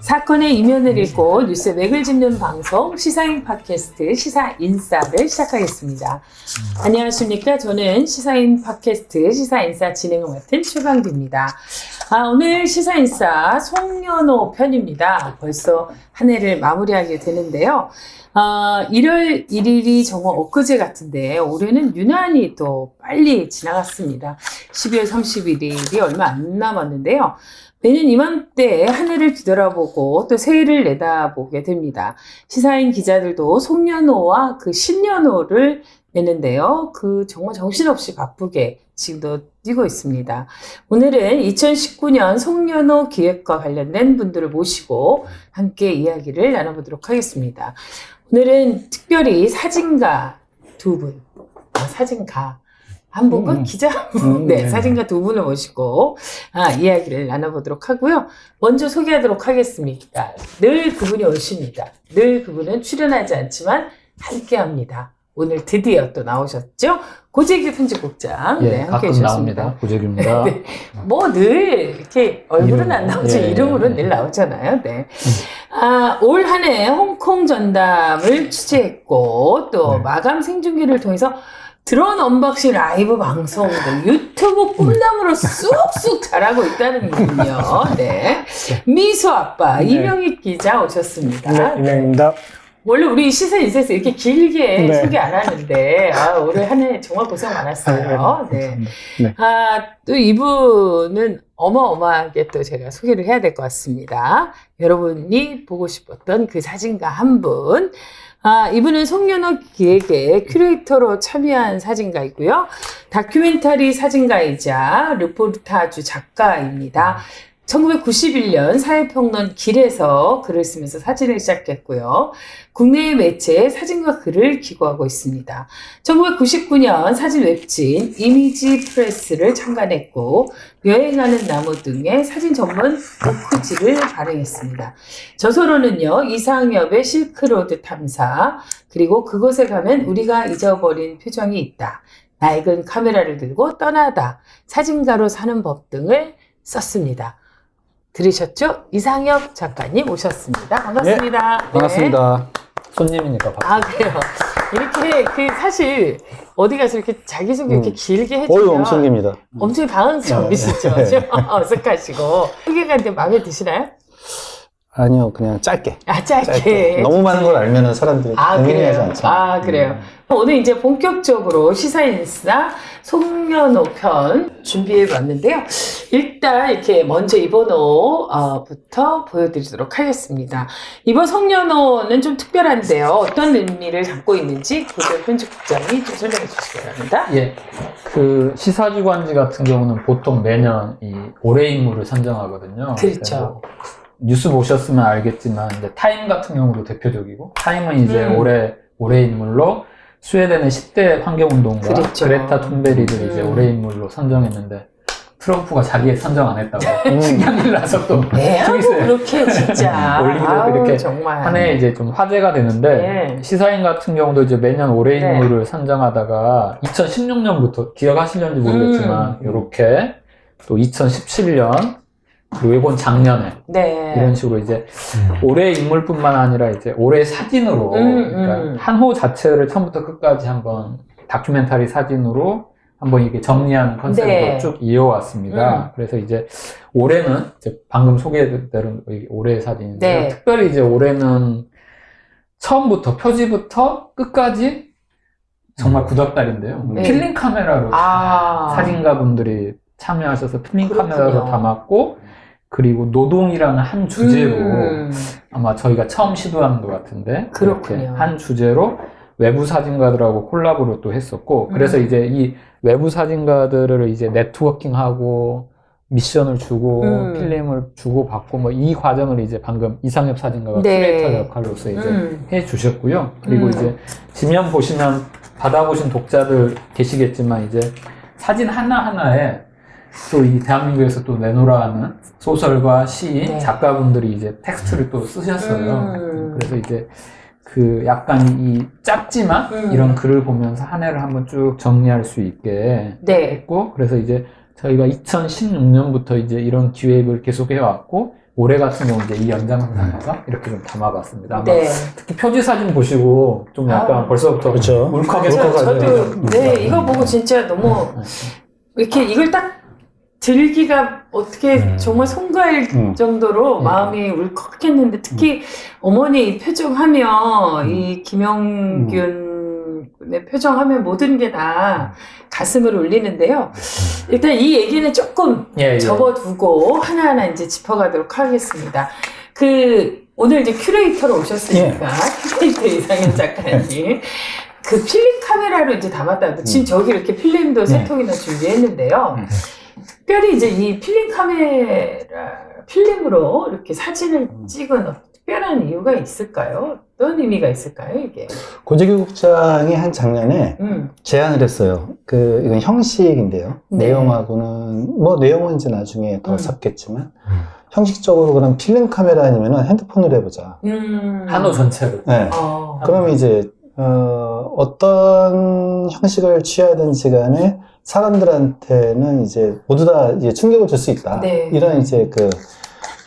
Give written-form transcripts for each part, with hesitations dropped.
사건의 이면을 읽고 뉴스의 맥을 짚는 방송 시사인 팟캐스트 시사인싸를 시작하겠습니다. 안녕하십니까. 저는 시사인 팟캐스트 시사인싸 진행을 맡은 최강기입니다. 오늘 시사인싸 송년호 편입니다. 벌써 한 해를 마무리하게 되는데요. 1월 1일이 정말 엊그제 같은데 올해는 유난히 또 빨리 지나갔습니다. 12월 31일이 얼마 안 남았는데요. 매년 이맘때 한 해를 뒤돌아보고 또 새해를 내다보게 됩니다. 시사인 기자들도 송년호와 그 신년호를 내는데요. 정말 정신없이 바쁘게 지금도 뛰고 있습니다. 오늘은 2019년 송년호 기획과 관련된 분들을 모시고 함께 이야기를 나눠보도록 하겠습니다. 오늘은 특별히 사진가 두 분, 사진가 한 분은 기자 한 분, 네, 사진가 두 분을 모시고 이야기를 나눠보도록 하고요. 먼저 소개하도록 하겠습니다. 늘 그분이 오십니다. 늘 그분은 출연하지 않지만 함께합니다. 오늘 드디어 또 나오셨죠? 고재규 편집국장. 예, 네, 함께 가끔 해주셨습니다. 나옵니다. 고재규입니다. 네, 뭐 늘 이렇게 얼굴은 안 나오지 이름으로는 늘 나오잖아요. 네. 올 한 해 홍콩 전담을 취재했고 또 마감 생중계를 통해서 드론 언박싱 라이브 방송들 유튜브 꿈나무로 쑥쑥 자라고 있다는 군요. 네. 미소 아빠 이명익 기자 오셨습니다. 네, 이명입니다. 원래 우리 시사인사에서 이렇게 길게 소개 안 하는데 올해 한 해 정말 고생 많았어요. 네. 네. 또 이분은 어마어마하게 또 제가 소개를 해야 될 것 같습니다. 여러분이 보고 싶었던 그 사진가 한 분. 이분은 송년호 기획의 큐레이터로 참여한 사진가이고요. 다큐멘터리 사진가이자 르포르타주 작가입니다. 1991년 사회평론 길에서 글을 쓰면서 사진을 시작했고요. 국내의 매체에 사진과 글을 기고하고 있습니다. 1999년 사진 웹진 이미지 프레스를 창간했고 여행하는 나무 등의 사진 전문 부크지를 발행했습니다. 저서로는요. 이상엽의 실크로드 탐사, 그리고 그곳에 가면 우리가 잊어버린 표정이 있다, 낡은 카메라를 들고 떠나다, 사진가로 사는 법 등을 썼습니다. 들으셨죠? 이상엽 작가님 오셨습니다. 반갑습니다. 네, 반갑습니다. 손님이니까 반갑습니다. 그래요. 이렇게 사실 어디 가서 이렇게 자기소개 이렇게 길게 해주면 엄청 깁니다. 엄청 당황스러우시죠? 어색하시고. 소개가 근데 마음에 드시나요? 아니요, 그냥 짧게. 짧게. 너무 많은 걸 알면 사람들이 고민하지 않죠. 그래요. 오늘 이제 본격적으로 시사인싸 송년호 편 준비해 봤는데요. 일단 이렇게 먼저 이번 호부터 보여드리도록 하겠습니다. 이번 송년호는 좀 특별한데요. 어떤 의미를 담고 있는지 고재규 편집국장이 좀 설명해 주시기 바랍니다. 예, 그 시사주간지 같은 경우는 보통 매년 이 올해 인물을 선정하거든요. 그렇죠. 뉴스 보셨으면 알겠지만 이제 타임 같은 경우도 대표적이고, 타임은 이제 올해 인물로 스웨덴의 10대 환경운동가 그렇죠. 그레타 툰베리를 이제 올해 인물로 선정했는데 트럼프가 자기 선정 안 했다고 신기한 일 나서 또 트윗에 그렇게 진짜 올리기도 이렇게 정말 한 해 이제 좀 화제가 되는데, 시사인 같은 경우도 이제 매년 올해 인물을 선정하다가 2016년부터 기억하시는지 모르겠지만 이렇게 또 2017년 그리고 이건 작년에 이런 식으로 이제 올해 인물뿐만 아니라 이제 올해 사진으로 그러니까 한 호 자체를 처음부터 끝까지 한번 다큐멘터리 사진으로 한번 이렇게 정리한 컨셉으로 쭉 이어왔습니다. 그래서 이제 올해는 이제 방금 소개해드린 올해 사진인데요. 특별히 이제 올해는 처음부터 표지부터 끝까지 정말 구닥다리인데요. 필름 카메라로 사진가분들이 참여하셔서 필름 카메라로 담았고, 그리고 노동이라는 한 주제로 아마 저희가 처음 시도하는 것 같은데 그렇게 한 주제로 외부 사진가들하고 콜라보를 또 했었고, 그래서 이제 이 외부 사진가들을 이제 네트워킹하고 미션을 주고 필름을 주고 받고 뭐 이 과정을 이제 방금 이상엽 사진가가 큐레이터 역할로서 이제 해 주셨고요. 그리고 이제 지면 보시면 받아보신 독자들 계시겠지만 이제 사진 하나하나에 또 이 대한민국에서 또 내노라하는 소설가, 시인, 작가분들이 이제 텍스트를 또 쓰셨어요. 그래서 이제 그 약간 이 짧지만 이런 글을 보면서 한 해를 한번 쭉 정리할 수 있게 했고, 그래서 이제 저희가 2016년부터 이제 이런 기획을 계속 해왔고, 올해 같은 경우 이제 이 연장선상에서 이렇게 좀 담아봤습니다. 아마 네. 특히 표지 사진 보시고 좀 약간 벌써부터 그렇죠. 울컥해서 저도 네 이거 보고 진짜 너무 이렇게 이걸 딱 들기가 어떻게 정말 송가일 정도로 마음이 울컥했는데 특히 어머니 표정하면 이 김영균의 표정하면 모든 게 다 가슴을 울리는데요. 일단 이 얘기는 조금 접어두고 하나하나 이제 짚어가도록 하겠습니다. 오늘 이제 큐레이터로 오셨으니까 큐레이터 이상현 작가님 그 필름 카메라로 이제 담았다고 지금 저기 이렇게 필름도 세 통이나 준비했는데요. 특별히 이제 이 필름으로 이렇게 사진을 찍은 특별한 이유가 있을까요? 어떤 의미가 있을까요, 이게? 고재규 국장이 한 작년에 제안을 했어요. 이건 형식인데요. 내용하고는, 내용은 이제 나중에 더 잡겠지만, 형식적으로 그럼 필름 카메라 아니면 핸드폰으로 해보자. 한호 전체로. 네. 그러면 이제, 어떤 형식을 취하든지 간에 사람들한테는 이제 모두 다 이제 충격을 줄 수 있다. 네. 이런 이제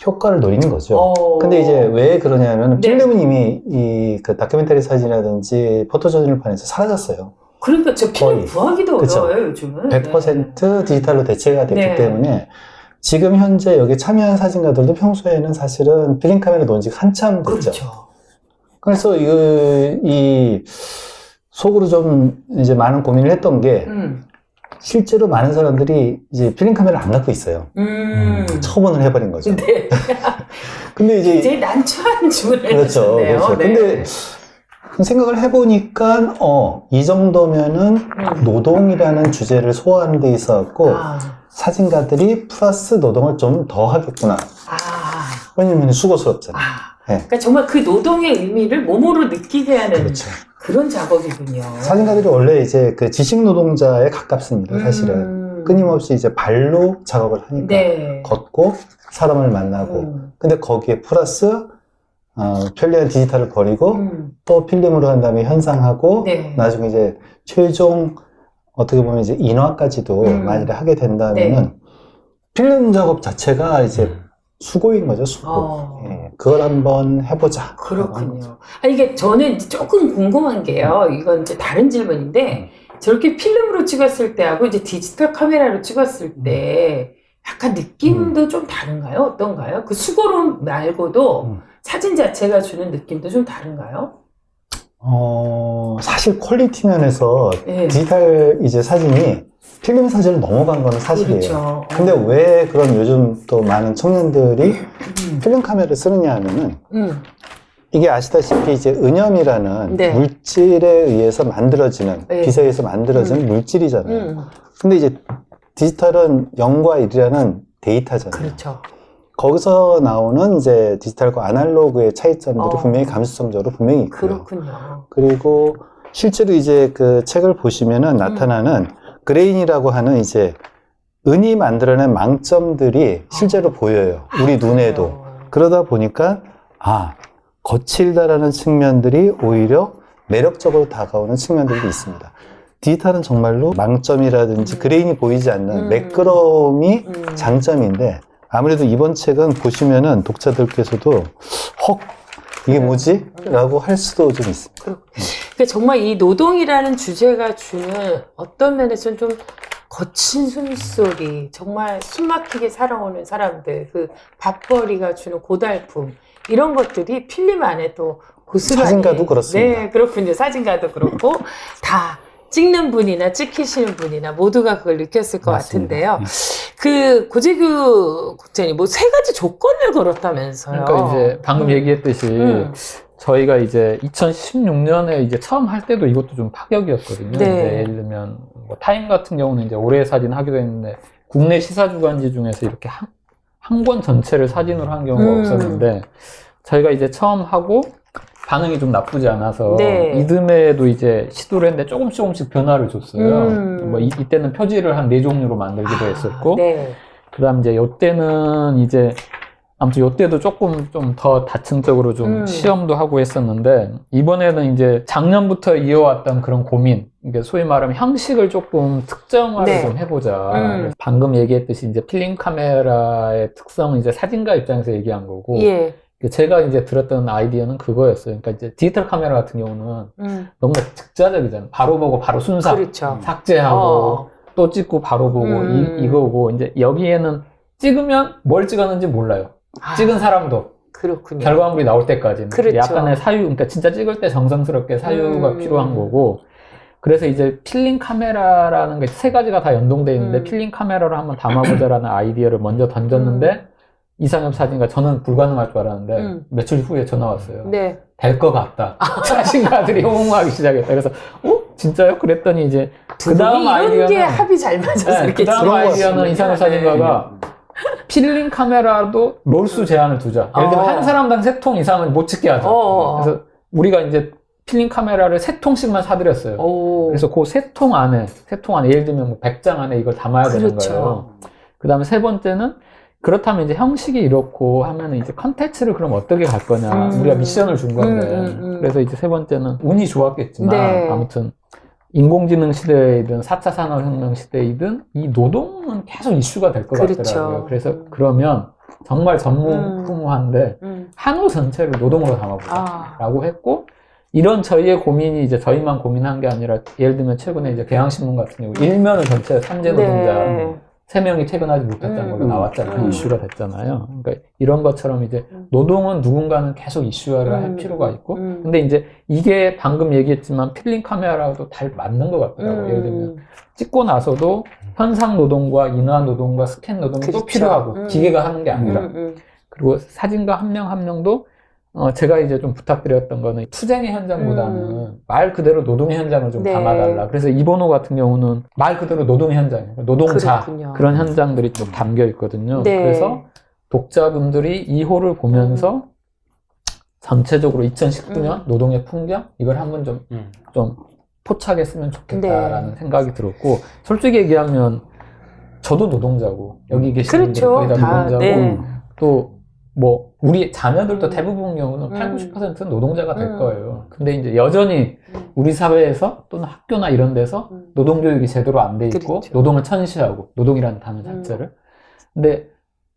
효과를 노리는 거죠. 근데 이제 왜 그러냐면 필름은 이미 그 다큐멘터리 사진이라든지 포토저널판에서 사라졌어요. 그러니까 저 필름 거의. 구하기도 그쵸? 어려워요, 요즘은. 100% 디지털로 대체가 됐기 때문에 지금 현재 여기 참여한 사진가들도 평소에는 사실은 필름 카메라 놓은 지 한참 됐죠. 그렇죠. 그래서 이 속으로 좀 이제 많은 고민을 했던 게 실제로 많은 사람들이 이제 필름 카메라를 안 갖고 있어요. 처분을 해버린 거죠. 네. 근데 이제 굉장히 난처한 주문을 그렇죠. 해주셨네요. 그렇죠. 네. 근데 생각을 해보니까 이 정도면은 노동이라는 주제를 소화하는 데 있어갖고 사진가들이 플러스 노동을 좀 더 하겠구나. 왜냐면 수고스럽잖아요. 네. 그러니까 정말 그 노동의 의미를 몸으로 느끼게 하는 그렇죠. 그런 작업이군요. 사진가들이 원래 이제 그 지식 노동자에 가깝습니다, 사실은. 끊임없이 이제 발로 작업을 하니까. 네. 걷고 사람을 만나고. 근데 거기에 플러스, 편리한 디지털을 버리고, 또 필름으로 한 다음에 현상하고, 나중에 이제 최종, 어떻게 보면 이제 인화까지도 만일에 하게 된다면은, 필름 작업 자체가 이제 수고인 거죠, 수고. 그걸 한번 해보자. 그렇군요. 이게 저는 조금 궁금한 게요. 이건 이제 다른 질문인데, 저렇게 필름으로 찍었을 때하고 이제 디지털 카메라로 찍었을 때 약간 느낌도 좀 다른가요? 어떤가요? 그 수고로 말고도 사진 자체가 주는 느낌도 좀 다른가요? 사실 퀄리티 면에서 디지털 이제 사진이 필름 사진을 넘어간 건 사실이에요. 그렇죠. 근데 왜 그런 요즘 또 많은 청년들이 필름 카메라를 쓰느냐 하면은 이게 아시다시피 이제 은염이라는 물질에 의해서 만들어지는 빛에 의해서 만들어지는 물질이잖아요. 근데 이제 디지털은 0과 1이라는 데이터잖아요. 그렇죠. 거기서 나오는 이제 디지털과 아날로그의 차이점들이 분명히 감수성적으로 분명히 있고요. 그렇군요. 그리고 실제로 이제 그 책을 보시면은 나타나는 그레인이라고 하는 이제 은이 만들어낸 망점들이 실제로 보여요. 우리 눈에도. 그러다 보니까 거칠다라는 측면들이 오히려 매력적으로 다가오는 측면들도 있습니다. 디지털은 정말로 망점이라든지 그레인이 보이지 않는 매끄러움이 장점인데 아무래도 이번 책은 보시면은 독자들께서도 이게 뭐지? 라고 할 수도 좀 있습니다. 그러니까 정말 이 노동이라는 주제가 주는 어떤 면에서는 좀 거친 숨소리, 정말 숨막히게 살아오는 사람들, 그 밥벌이가 주는 고달픔, 이런 것들이 필름 안에 또 고스란히. 사진가도 그렇습니다. 네, 그렇군요. 사진가도 그렇고, 다 찍는 분이나 찍히시는 분이나 모두가 그걸 느꼈을 것 맞습니다. 같은데요. 그 고재규 국장님 뭐 3가지 조건을 걸었다면서요. 그러니까 이제 방금 얘기했듯이 저희가 이제 2016년에 이제 처음 할 때도 이것도 좀 파격이었거든요. 네. 이제 예를 들면 뭐 타임 같은 경우는 이제 올해 사진 하기도 했는데 국내 시사 주간지 중에서 이렇게 한 권 전체를 사진으로 한 경우가 없었는데 저희가 이제 처음 하고 반응이 좀 나쁘지 않아서 이듬해에도 이제 시도를 했는데 조금씩 변화를 줬어요. 뭐 이때는 표지를 한 4종류로 만들기도 했었고 그 다음 이제 이때는 이제 아무튼 이때도 조금 좀 더 다층적으로 좀 시험도 하고 했었는데 이번에는 이제 작년부터 이어왔던 그런 고민, 이게 소위 말하면 형식을 조금 특정화를 네. 좀 해보자. 방금 얘기했듯이 이제 필름 카메라의 특성은 이제 사진가 입장에서 얘기한 거고, 예. 제가 이제 들었던 아이디어는 그거였어요. 그러니까 이제 디지털 카메라 같은 경우는 너무 즉자적이잖아요. 바로 보고 바로 순삭, 그렇죠. 삭제하고 또 찍고 바로 보고 이거고, 이제 여기에는 찍으면 뭘 찍었는지 몰라요. 찍은 사람도. 그렇군요. 결과물이 나올 때까지는. 그렇죠. 약간의 사유, 그러니까 진짜 찍을 때 정성스럽게 사유가 필요한 거고, 그래서 이제 필름 카메라라는 게 세 가지가 다 연동되어 있는데 필름 카메라로 한번 담아보자라는 아이디어를 먼저 던졌는데 이상엽 사진가, 저는 불가능할 줄 알았는데 며칠 후에 전화 왔어요. 네. 될 것 같다. 사진가들이 호응하기 시작했다. 그래서 진짜요? 그랬더니 이제 그 다음 이런 아이디어는, 게 합이 잘 맞아서 네, 이렇게 그 다음 그런 것 아이디어는 같습니다. 이상엽 사진가가 필름 카메라도 롤수 제한을 두자. 예를 들면 한 사람당 3통 이상은 못 찍게 하자. 그래서 우리가 이제 필름 카메라를 3통씩만 사드렸어요. 그래서 그 3통 안에 예를 들면 뭐 100장 안에 이걸 담아야 되는 거예요. 그 다음에 세 번째는, 그렇다면 이제 형식이 이렇고 하면은 이제 컨텐츠를 그럼 어떻게 갈 거냐. 우리가 미션을 준 건데. 그래서 이제 세 번째는 운이 좋았겠지만, 네. 아무튼 인공지능 시대이든 4차 산업혁명 시대이든 이 노동은 계속 이슈가 될 것 그렇죠. 같더라고요. 그래서 그러면 정말 전무후무한데 한우 전체를 노동으로 담아보자 라고 했고, 이런 저희의 고민이 이제 저희만 고민한 게 아니라, 예를 들면 최근에 이제 경향신문 같은 경우 일면을 전체 산재 노동자 네. 3명이 퇴근하지 못했다는 걸로 나왔잖아요. 이슈가 됐잖아요. 그러니까 이런 것처럼 이제 노동은 누군가는 계속 이슈화를 할 필요가 있고, 근데 이제 이게 방금 얘기했지만 필름 카메라도 잘 맞는 것 같더라고요. 예를 들면 찍고 나서도 현상 노동과 인화 노동과 스캔 노동이 또 필요하고, 기계가 하는 게 아니라. 그리고 사진가 한 명 한 명도 제가 이제 좀 부탁드렸던 거는 투쟁의 현장보다는 말 그대로 노동의 현장을 좀 네. 담아달라. 그래서 이번호 같은 경우는 말 그대로 노동의 현장, 노동자, 그렇군요. 그런 현장들이 좀 담겨 있거든요. 네. 그래서 독자분들이 이 호를 보면서 전체적으로 2019년 노동의 풍경, 이걸 한번 좀 포착했으면 좋겠다라는 생각이 들었고, 솔직히 얘기하면 저도 노동자고, 여기 계신 분들 거의 다 노동자고, 또 뭐 우리 자녀들도 대부분 경우는 80~90%는 노동자가 될 거예요. 근데 이제 여전히 우리 사회에서 또는 학교나 이런 데서 노동교육이 제대로 안 돼 있고, 그렇죠. 노동을 천시하고, 노동이라는 단어 자체를. 근데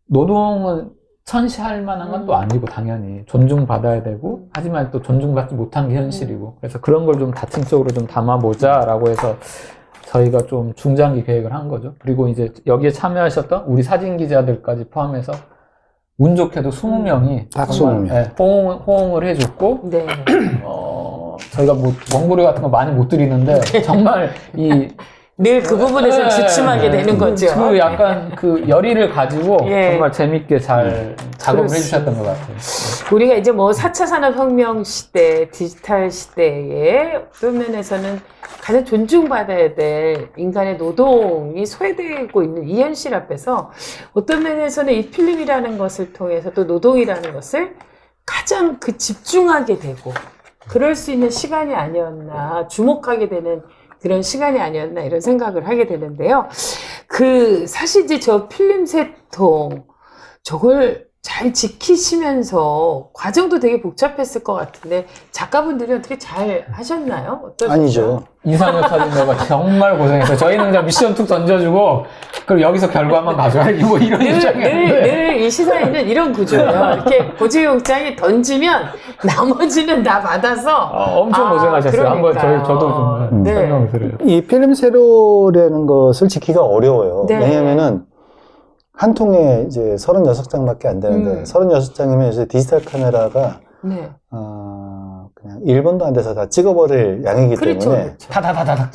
노동은 천시할 만한 건 또 아니고, 당연히 존중받아야 되고, 하지만 또 존중받지 못한 게 현실이고, 그래서 그런 걸 좀 다층적으로 좀 담아보자 라고 해서 저희가 좀 중장기 계획을 한 거죠. 그리고 이제 여기에 참여하셨던 우리 사진 기자들까지 포함해서 운 좋게도 20명이 딱 20명. 네, 호응을 해줬고, 네. 저희가 뭐 원고료 같은 거 많이 못 드리는데 정말 늘 그 부분에서 주춤하게 되는 거죠. 그 약간 그 열의를 가지고 예. 정말 재밌게 잘 작업을 해주셨던 것 같아요. 우리가 이제 뭐 4차 산업혁명 시대, 디지털 시대의 어떤 면에서는 가장 존중받아야 될 인간의 노동이 소외되고 있는 이 현실 앞에서 어떤 면에서는 이 필름이라는 것을 통해서 또 노동이라는 것을 가장 집중하게 되고 그럴 수 있는 시간이 아니었나, 주목하게 되는 그런 시간이 아니었나 이런 생각을 하게 되는데요. 사실 이제 저 필름 세 통, 저걸 잘 지키시면서 과정도 되게 복잡했을 것 같은데 작가분들이 어떻게 잘 하셨나요? 어떠셨어요? 아니죠. 이상엽 사진가가 정말 고생했어요. 저희는 그냥 미션 툭 던져주고, 그리고 여기서 결과만 가져가기 뭐 이런 입장이었는데. 늘 이 시사에는 이런 구조예요. 이렇게 고지용장이 던지면 나머지는 다 받아서 엄청 고생하셨어요. 한번 저도 좀 네. 설명을 드려요. 이 필름 세로라는 것을 지키기가 어려워요. 네. 왜냐면은 한 통에 이제 36장밖에 안 되는데 36장이면 이제 디지털 카메라가 네. 그냥 1분도 안 돼서 다 찍어버릴 양이기 그렇죠, 때문에 그렇죠. 다다다닥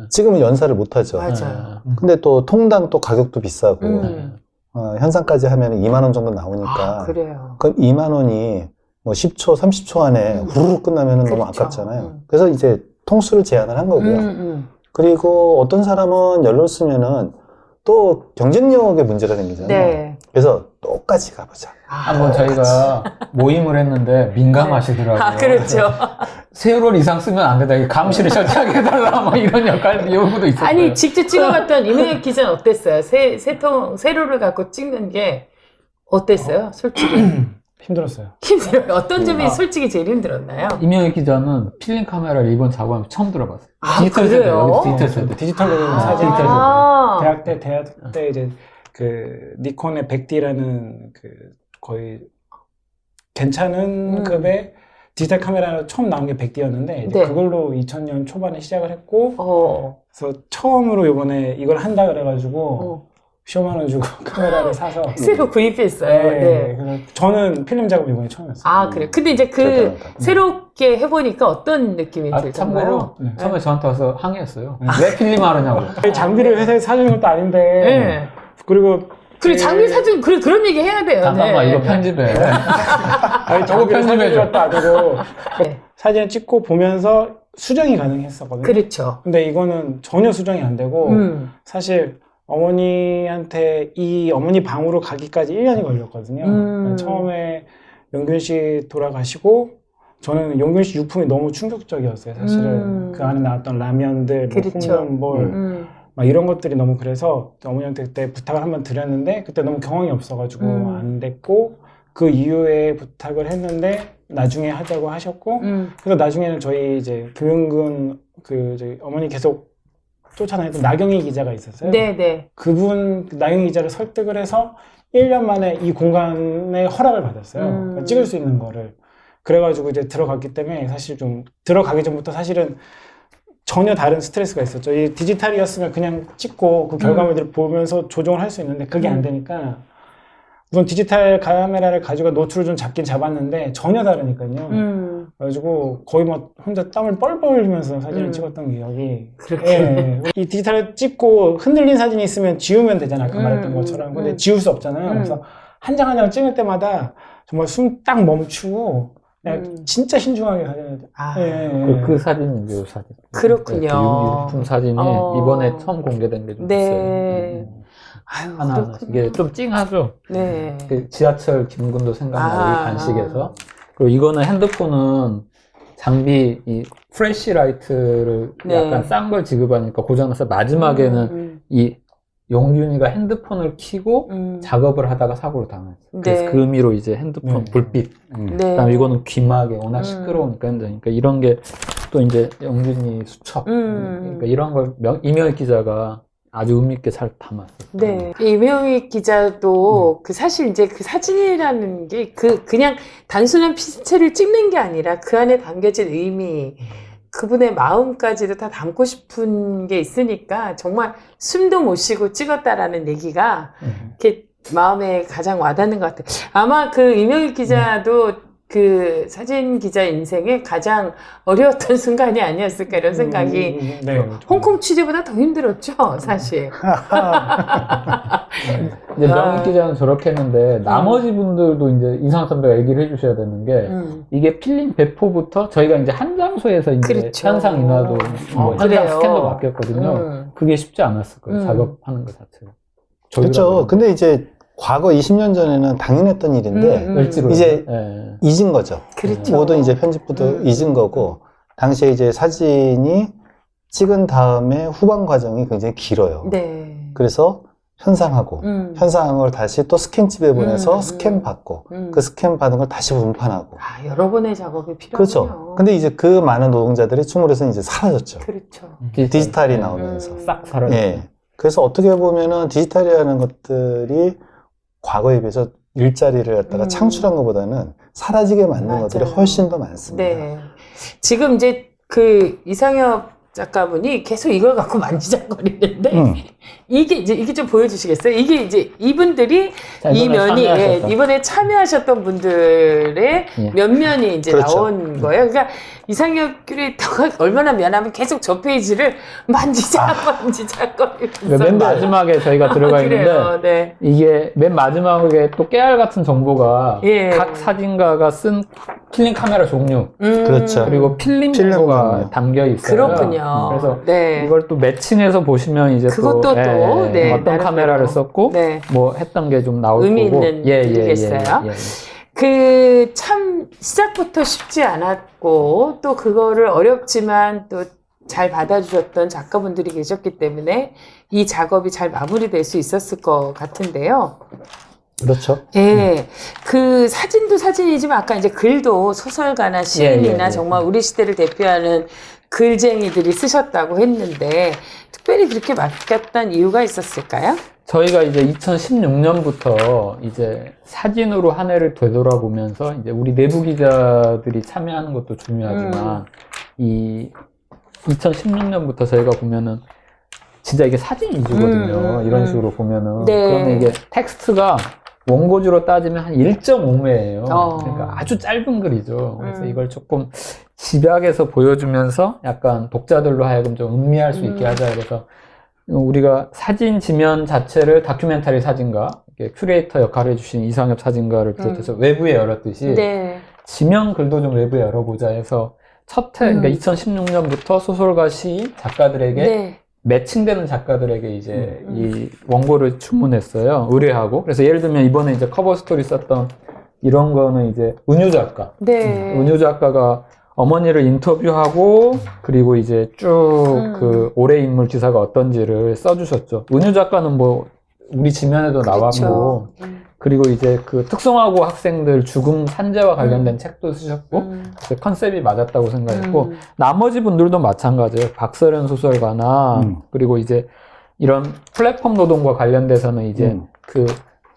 찍으면 연사를 못 하죠. 맞아요. 근데 또 통당 또 가격도 비싸고 현상까지 하면 2만 원 정도 나오니까 그래요. 그럼 2만 원이 뭐 10초, 30초 안에 후루룩 끝나면 너무 그렇죠. 아깝잖아요. 그래서 이제 통수를 제한을 한 거고요. 그리고 어떤 사람은 연료를 쓰면은 또 경쟁력의 문제가 생기잖아요. 네. 그래서 똑같이 가보자. 한번 저희가 모임을 했는데 민감하시더라고요. 그렇죠. 세월호 이상 쓰면 안 된다. 감시를 철저하게 해달라. 뭐 이런 요구도 있었어요. 아니, 직접 찍어봤던 이명혁 기자는 어땠어요? 세로를 갖고 찍는 게 어땠어요? 솔직히. 힘들었어요. 힘들어요. 어떤 점이 솔직히 제일 힘들었나요? 이명희 기자는 필름 카메라를 이번 작업하면 처음 들어봤어요. 디지털 세대, 여기 디지털 세대. 디지털로 사진 대학 때 이제 그 니콘의 100D라는 그 거의 괜찮은 급의 디지털 카메라로 처음 나온 게 100D였는데 네. 그걸로 2000년 초반에 시작을 했고 그래서 처음으로 이번에 이걸 한다 그래가지고 10만 원 주고 카메라를 사서 새로 구입했어요. 네. 네. 그래서 저는 필름 작업 이번에 처음이었어요. 그래요. 근데 이제 새롭게 해보니까 어떤 느낌이 들던가요? 참고로 처음에 저한테 와서 항의했어요. 왜 필름 하느냐고. 장비를 회사에서 사주는 것도 아닌데. 네. 그리고 장비 사준 그런 얘기 해야 돼요. 잠깐만 이거 편집해. 아니 저거 편집해 것도 아니고 네. 사진을 찍고 보면서 수정이 가능했었거든요. 그렇죠. 근데 이거는 전혀 수정이 안 되고 사실 어머니한테 이 어머니 방으로 가기까지 1년이 걸렸거든요. 처음에 용균 씨 돌아가시고 저는 용균 씨 유품이 너무 충격적이었어요. 사실은 그 안에 나왔던 라면들, 그렇죠. 홈런볼 막 이런 것들이 너무 그래서 어머니한테 그때 부탁을 한번 드렸는데 그때 너무 경험이 없어가지고 안 됐고 그 이후에 부탁을 했는데 나중에 하자고 하셨고 그래서 나중에는 저희 이제 김용근 그 저희 어머니 계속 쫓아다니던 나경희 기자가 있었어요. 네네. 그분 나경희 기자를 설득을 해서 1년 만에 이 공간에 허락을 받았어요. 찍을 수 있는 거를. 그래가지고 이제 들어갔기 때문에 사실 좀 들어가기 전부터 사실은 전혀 다른 스트레스가 있었죠. 이 디지털이었으면 그냥 찍고 그 결과물들을 보면서 조정을 할 수 있는데 그게 안 되니까 우선 디지털 카메라를 가지고 노출을 좀 잡긴 잡았는데 전혀 다르니까요. 그래가지고 거의 막 혼자 땀을 뻘뻘 흘리면서 사진을 찍었던 기억이. 그렇게. 이 디지털을 찍고 흔들린 사진이 있으면 지우면 되잖아. 아까 말했던 것처럼. 근데 지울 수 없잖아요. 그래서 한 장 한 장 찍을 때마다 정말 숨 딱 멈추고 그냥 진짜 신중하게 사진을. 그 사진이 이 사진. 그렇군요. 유품 사진이 이번에 처음 공개된 게 좀 있어요. 아유, 하나 이게 좀 찡하죠. 네. 그 지하철 김군도 생각나고 이 간식에서. 그리고 이거는 핸드폰은 장비 이 프레시라이트를 약간 싼 걸 지급하니까 고장나서 마지막에는 이 용균이가 핸드폰을 켜고 작업을 하다가 사고를 당했어요. 그래서 그 의미로 이제 핸드폰 불빛. 그다음에 이거는 귀마개 워낙 시끄러우니까 힘드니까 이런 게 또 이제 용균이 수첩. 그러니까 이런 걸 이명희 기자가 아주 의미있게 잘 담았어요. 네. 이명희 기자도 사실 이제 그 사진이라는 게 그냥 단순한 피체를 찍는 게 아니라 그 안에 담겨진 의미, 그분의 마음까지도 다 담고 싶은 게 있으니까 정말 숨도 못 쉬고 찍었다라는 얘기가 이렇게 마음에 가장 와닿는 것 같아요. 아마 그 이명희 기자도 그 사진 기자 인생에 가장 어려웠던 순간이 아니었을까 이런 생각이. 홍콩 취재보다 더 힘들었죠, 사실. 이제 명희 기자는 저렇게 했는데 나머지 분들도 이제 이상한 선배가 얘기를 해주셔야 되는 게 이게 필름 배포부터 저희가 이제 한 장소에서 이제 그렇죠. 현상 인화도 뭐 현상 스캔도 맡겼거든요. 그게 쉽지 않았을 거예요. 작업하는 것 자체가. 그렇죠. 근데 이제 과거 20년 전에는 당연했던 일인데 이제 잊은 거죠. 그렇죠. 모든 이제 편집부도 잊은 거고 당시에 이제 사진이 찍은 다음에 후반 과정이 굉장히 길어요. 네. 그래서 현상하고 현상한 걸 다시 또 스캔집에 보내서 스캔 받고 그 스캔 받은 걸 다시 분판하고 여러 번의 작업이 필요하군요. 그렇죠. 근데 이제 그 많은 노동자들이 춤으로서 이제 사라졌죠. 그렇죠. 디지털이 나오면서 싹 사라졌죠. 예. 그래서 어떻게 보면은 디지털이라는 것들이 과거에 비해서 일자리를 갖다가 창출한 것보다는 사라지게 만든 것들이 훨씬 더 많습니다. 네. 지금 이제 그 이상엽 작가분이 계속 이걸 갖고 만지작거리는데 이게 좀 보여주시겠어요? 이게 이제 이분들이 이 면이 이번에 참여하셨던 분들의 면면이 이제 나온 거예요. 그러니까 이상엽 큐레이터가 얼마나 미안하면 계속 저 페이지를 만지작거리면서 맨 마지막에 저희가 들어가 있는데 이게 맨 마지막에 또 깨알 같은 정보가 각 사진가가 쓴 필름 카메라 종류 그렇죠. 그리고 필름 정보가 담겨 있어요. 그렇군요. 그래서 이걸 또 매칭해서 보시면 이제 그것도 어떤 카메라를 썼고 뭐 했던 게 좀 나올 의미 거고 있는 일이겠어요. 그 참 시작부터 쉽지 않았고 또 그거를 어렵지만 또 잘 받아주셨던 작가분들이 계셨기 때문에 이 작업이 잘 마무리될 수 있었을 것 같은데요. 그렇죠. 예, 그 사진도 사진이지만 아까 이제 글도 소설가나 시인이나 정말 우리 시대를 대표하는 글쟁이들이 쓰셨다고 했는데 특별히 그렇게 맡겼던 이유가 있었을까요? 저희가 이제 2016년부터 이제 사진으로 한 해를 되돌아보면서 이제 우리 내부 기자들이 참여하는 것도 중요하지만 이 2016년부터 저희가 보면은 진짜 이게 사진 위주거든요. 이런 식으로 보면은. 네. 그러면 이게 텍스트가 원고지로 따지면 한 1.5매예요. 그러니까 아주 짧은 글이죠. 그래서 이걸 조금 집약해서 보여주면서 약간 독자들로 하여금 좀 음미할 수 있게 하자. 그래서 우리가 사진 지면 자체를 다큐멘터리 사진가, 큐레이터 역할을 해주신 이상엽 사진가를 비롯해서 외부에 열었듯이 네. 지면 글도 좀 외부에 열어보자 해서 첫 해, 그러니까 2016년부터 소설가, 시인, 작가들에게 네. 매칭되는 작가들에게 이제 이 원고를 주문했어요. 의뢰하고. 그래서 예를 들면 이번에 이제 커버 스토리 썼던 이런 거는 이제 은유 작가. 네. 은유 작가가 어머니를 인터뷰하고 그리고 이제 쭉 그 올해 인물 기사가 어떤지를 써주셨죠. 은유 작가는 뭐 우리 지면에도 그렇죠. 나왔고 그리고 이제 그 특성화고 학생들 죽음 산재와 관련된 책도 쓰셨고 그래서 컨셉이 맞았다고 생각했고 나머지 분들도 마찬가지예요. 박서련 소설가나 그리고 이제 이런 플랫폼 노동과 관련돼서는 이제 그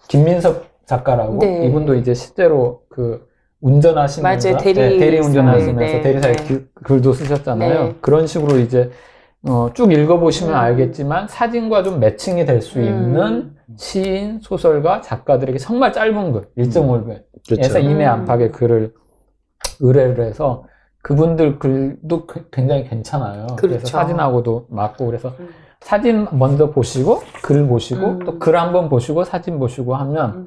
김민석 작가라고 네. 이분도 이제 실제로 그 운전하시면서 맞아요. 대리 운전하시면서 네. 대리사에 네. 글도 쓰셨잖아요. 네. 그런 식으로 이제 쭉 읽어보시면 알겠지만 사진과 좀 매칭이 될 수 있는 시인, 소설가, 작가들에게 정말 짧은 글, 1.5배에서 그렇죠. 이내 안팎의 글을 의뢰를 해서 그분들 글도 굉장히 괜찮아요. 그렇죠. 그래서 사진하고도 맞고 그래서 사진 먼저 보시고 글 보시고 또 글 한번 보시고 사진 보시고 하면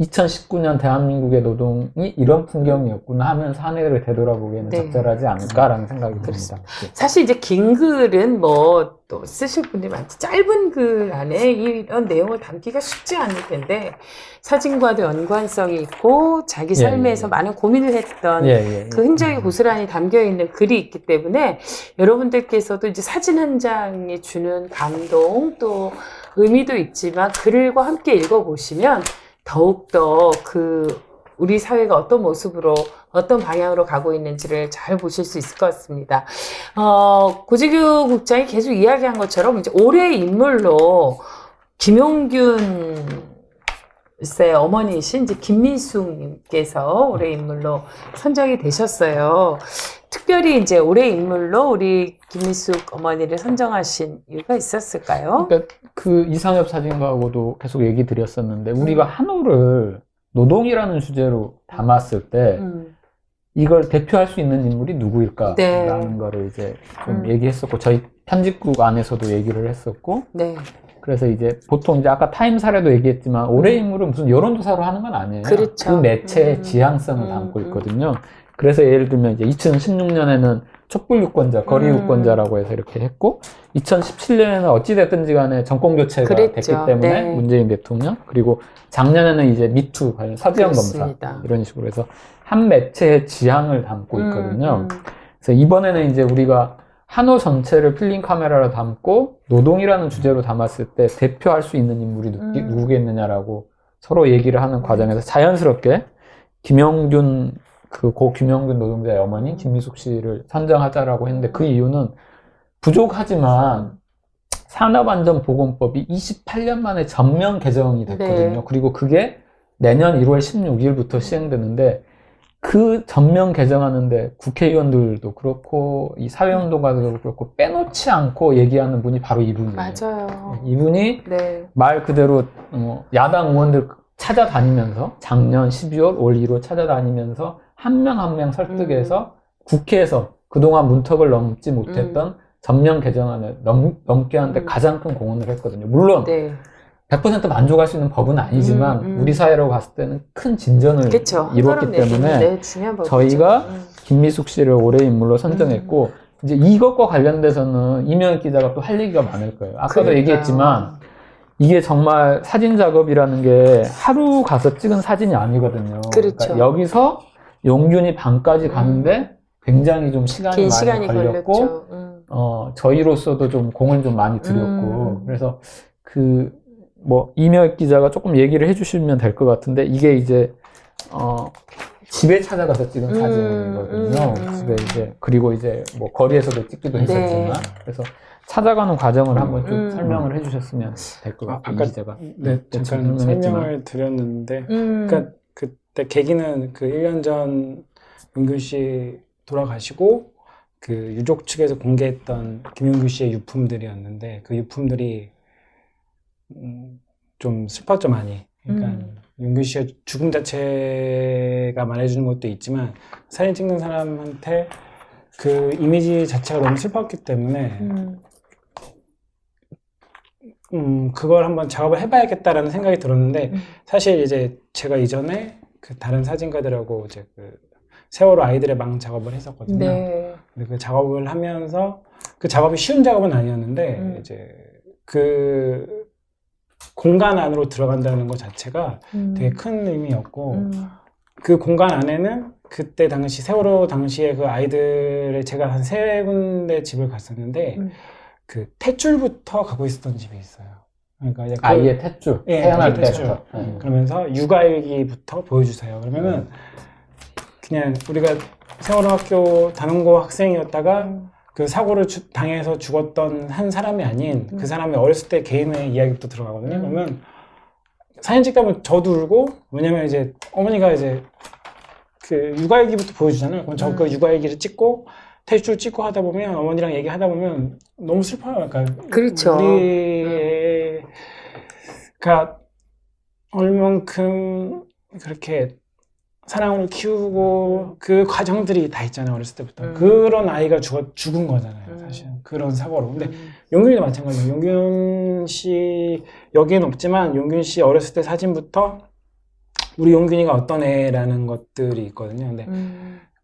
2019년 대한민국의 노동이 이런 풍경이었구나 하면서 한 해를 되돌아보기에는 네. 적절하지 않을까라는 생각이 듭니다. 사실 이제 긴 글은 뭐 또 쓰실 분들이 많지 짧은 글 안에 이런 내용을 담기가 쉽지 않을 텐데 사진과도 연관성이 있고 자기 삶에서 많은 고민을 했던 그 흔적이 고스란히 담겨 있는 글이 있기 때문에 여러분들께서도 이제 사진 한 장이 주는 감동 또 의미도 있지만 글과 함께 읽어보시면 더욱더 그 우리 사회가 어떤 모습으로 어떤 방향으로 가고 있는지를 잘 보실 수 있을 것 같습니다. 고재규 국장이 계속 이야기한 것처럼 이제 올해의 인물로 김용균 의 어머니이신 이제 김민숙님께서 올해의 인물로 선정이 되셨어요. 특별히 이제 올해의 인물로 우리 김민숙 어머니를 선정하신 이유가 있었을까요? 그러니까 그 이상엽 사진가하고도 계속 얘기 드렸었는데 우리가 한우를 노동이라는 주제로 담았을 때 이걸 대표할 수 있는 인물이 누구일까라는 거를 이제 좀 얘기했었고 저희 편집국 안에서도 얘기를 했었고 그래서 이제 보통 이제 아까 타임 사례도 얘기했지만 올해의 인물은 무슨 여론조사로 하는 건 아니에요. 그렇죠. 그 매체의 지향성을 담고 있거든요. 그래서 예를 들면 이제 2016년에는 촛불 유권자, 거리 유권자라고 해서 이렇게 했고 2017년에는 어찌됐든지 간에 정권교체가 됐기 때문에 문재인 대통령 그리고 작년에는 이제 미투 관련 서지현 검사 이런 식으로 해서 한 매체의 지향을 담고 있거든요. 그래서 이번에는 이제 우리가 한우 전체를 필름 카메라로 담고 노동이라는 주제로 담았을 때 대표할 수 있는 인물이 누구겠느냐라고 서로 얘기를 하는 과정에서 자연스럽게 김용균 고 김용균 노동자의 어머니 김미숙 씨를 선정하자라고 했는데 그 이유는 부족하지만 산업안전보건법이 28년 만에 전면 개정이 됐거든요. 그리고 그게 내년 1월 16일부터 시행되는데 그 전면 개정하는데 국회의원들도 그렇고 이 사회운동가들도 그렇고 빼놓지 않고 얘기하는 분이 바로 이분이에요. 맞아요. 이분이 말 그대로 야당 의원들 찾아다니면서 작년 12월 올 1월 찾아다니면서 한 명 한 명 설득해서 국회에서 그동안 문턱을 넘지 못했던 전면 개정안을 넘게 하는데 가장 큰 공헌을 했거든요. 물론 100% 만족할 수 있는 법은 아니지만 우리 사회로 봤을 때는 큰 진전을 이뤘기 때문에 저희가 김미숙 씨를 올해의 인물로 선정했고 이제 이것과 관련돼서는 이명혁 기자가 또 할 얘기가 많을 거예요. 아까도 얘기했지만 이게 정말 사진 작업이라는 게 하루 가서 찍은 사진이 아니거든요. 그러니까 여기서 용균이 방까지 가는데 굉장히 좀 시간이 많이 걸렸고 저희로서도 좀 공을 좀 많이 들였고 그래서 그 뭐 이명혁 기자가 조금 얘기를 해주시면 될 것 같은데 이게 이제 집에 찾아가서 찍은 사진이거든요. 집에 이제 그리고 이제 뭐 거리에서도 찍기도 했었지만 그래서 찾아가는 과정을 한번 좀 설명을 해주셨으면 될 것 같아요. 아까 기자가. 네, 잠깐 설명을 드렸는데, 그러니까 그때 계기는 그 1년 전 용균 씨 돌아가시고 그 유족 측에서 공개했던 김용균 씨의 유품들이었는데 그 유품들이 좀 슬펐죠 많이. 그러니까 용균 씨의 죽음 자체가 말해주는 것도 있지만 사진 찍는 사람한테 그 이미지 자체가 너무 슬펐기 때문에 그걸 한번 작업을 해봐야겠다라는 생각이 들었는데 사실 이제 제가 이전에 그 다른 사진가들하고 이제 그 세월호 아이들의 방 작업을 했었거든요. 네. 근데 그 작업을 하면서 그 작업이 쉬운 작업은 아니었는데 이제 그 공간 안으로 들어간다는 것 자체가 되게 큰 의미였고 그 공간 안에는 그때 당시 세월호 당시에 그 아이들의 제가 한 3군데 집을 갔었는데 그 탯줄부터 가고 있었던 집이 있어요. 그러니까 이제 아이의 탯줄, 예, 태어날 탯줄. 때부터. 그러면서 육아일기부터 보여주세요. 그러면은 그냥 우리가 세월호 학교 단원고 학생이었다가 그 사고를 당해서 죽었던 한 사람이 아닌 그 사람의 어렸을 때 개인의 이야기부터 들어가거든요. 그러면 사진 찍다 보면 저도 울고, 왜냐면 이제 어머니가 이제 그 육아일기부터 보여주잖아요. 그럼 저 그 육아일기를 찍고 탯줄 찍고 하다 보면 어머니랑 얘기하다 보면 너무 슬퍼요. 그러니까 그렇죠. 우리가 얼만큼 그렇게 사랑으로 키우고 그 과정들이 다 있잖아요. 어렸을 때부터. 그런 아이가 죽은 거잖아요. 사실 그런 사고로. 근데 용균이도 마찬가지예요. 용균 씨 여기엔 없지만 용균 씨 어렸을 때 사진부터 우리 용균이가 어떤 애라는 것들이 있거든요. 근데